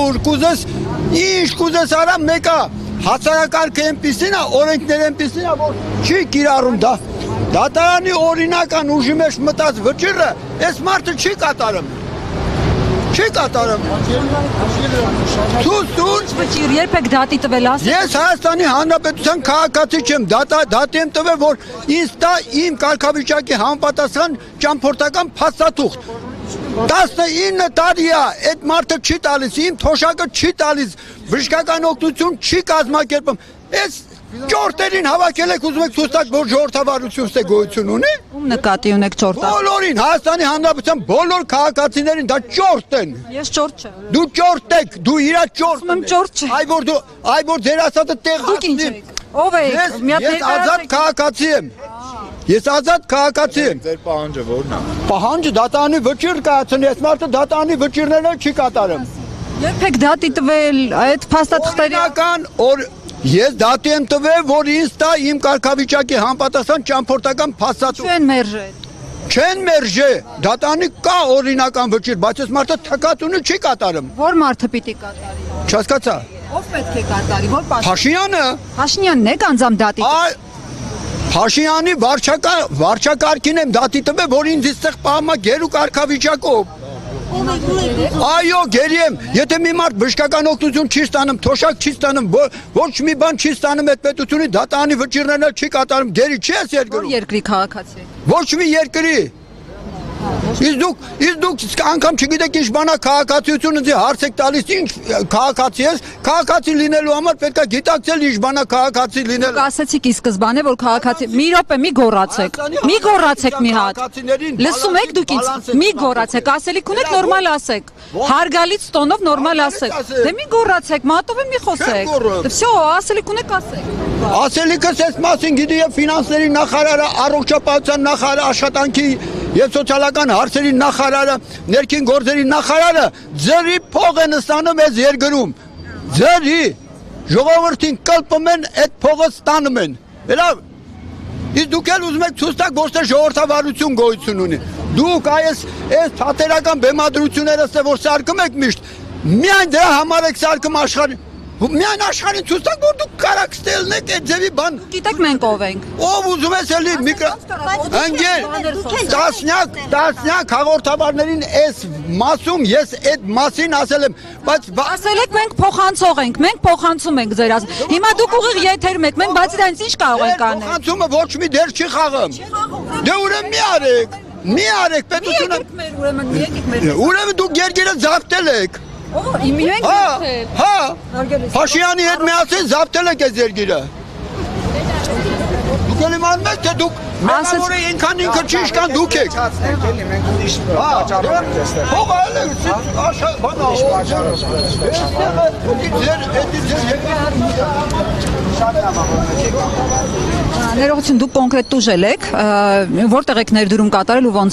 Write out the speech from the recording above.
դուր կուզես ինչ կուզես արա մեկա հասարակարգը այնպիսին է օրենքները այնպիսին է որ չի կիրառում դա դատարանի օրինական ուժի մեջ մտած վճիռը այս մարդը չի կատարում Դուր վճիր երբեք դատի տվել ասեք Ես Հայաստանի Հանրապետության քաղաքացի չեմ դատի եմ տվել որ ինձ տա իմ կարգավիճակի համապատասխան ճամփորդական փաստաթուղթ 19 տարի է այդ մարդը չի տալիս իմ թոշակը չի տալիս բժշկական օգնություն չի կազմակերպում այս ճորտերին հավաքել եք ուզում եք ցույց տալ որ ժողովրդավարություն ստե գոյություն ունի ում նկատի ունեք ճորտը բոլորին Հայաստանի Հանրապետության բոլոր քաղաքացիներին դա ճորտ են ես ճորտ չեմ դու ճորտ եք դու իրա ճորտ եմ ճորտ չէ այ որ ձեր ասածը տեղ դուք ինչ եք ով եք ես ազատ քաղաքացի եմ Ես ազատ քաղաքացի եմ Ձեր պահանջը որն է Պահանջը դատարանի վճիռ կայացնի այս մարդը դատարանի վճիռները չի կատարում երբեք դատի տվել այդ փաստաթղթերի Ես դատի եմ տվել, որ ինձ տա իմ կարգավիճակի համապատասխան ճամփորդական փաստաթուղթ Չեն մերժել Չեն մերժե դատարանի կա օրինական վճիռ, բայց այս մարդը թքածունը չի կատարում Որ մարդը պիտի կատարի Չհասկացա Ով պետք է կատարի որ Փաշինյանը Փաշինյանն եք անձամբ դատի Փաշինյանի վարչակարգին եմ դատի տվել, որ ինձ այստեղ պահում է գերու կարգավիճակով Այո, գերի եմ, եթե մի մարդ բժշկական օգնություն չի ստանում, թոշակ չի ստանում, ոչ մի բան չի ստանում այդ պետությունի դատարանի վճիռները չի կատարում, գերի չի ես երկրում։ Որ երկրի քաղաքացի։ Ոչ մի երկրի։ Իսկ դուք անգամ չգիտեք ինչ բանա քաղաքացիությունը ձի հարց եք տալիս ինչ քաղաքացի ես, քաղաքացի լինելու համար պետք է գիտակցել ինչ բանա քաղաքացի լինել։ Դուք ասացիք ի սկզբանե որ քաղաքացի մի րոպե մի գոռացեք մի հատ։ Լսում եք դուք ինձ մի գոռացեք, ասելիք ունեք նորմալ ասեք։ Հարգալից տոնով նորմալ ասեք։ Դե մի գոռացեք, մատով մի խոսեք։ Всё, ասելիք ունեք ասեք։ Ասելիքս այս մասին գիտի եւ ֆինանսների նախարարը, առողջապահության նախարարը, աշխատանքի եւ սոցիալական հարցերի նախարարը, ներքին գործերի նախարարը ձերի փող են ստանում այս երկրում։ Ձերի ժողովրդին կլպում են այդ փողը ստանում են։ Լավ։ Իսկ դուք էլ ուզում եք ցույց տալ որ ժողովրդավարություն գոյություն ունի։ Դուք այս թատերական բեմադրությունները որ սարքում եք միշտ միայն դրա համար եք սարքում աշխարհին Միայն աշխարհին ցույց տալ որ դուք կարաք ստելն եք այդ ձևի բան Գիտեք մենք ով ենք Ով ուզում ես էլի Ընկեր տասնյակ հաղորդավարներին այս մասում ես այդ մասին ասել եմ բայց ասել եք մենք փոխանցող ենք մենք փոխանցում ենք ձեր հիմա դուք ուղիղ եթերում եք մենք բացի դրանից ինչ կարող ենք անել Փոխանցումը ոչ մի դեր չի խաղում Դե ուրեմն մի արեք պետությունը Ուրեմն դուք երկիրը զավթել եք Հա, Փաշինյանի հետ միասին զավթել եք այս երկիրը Դուք էլ իմանում եք, թե դուք մենավորը ինքան ինքը չի իշկան դուք եք Հողը էլ եք, Ներողություն դուք կոնկրետ տուժել եք, որտեղ եք ներդրում կատարել ու ոնց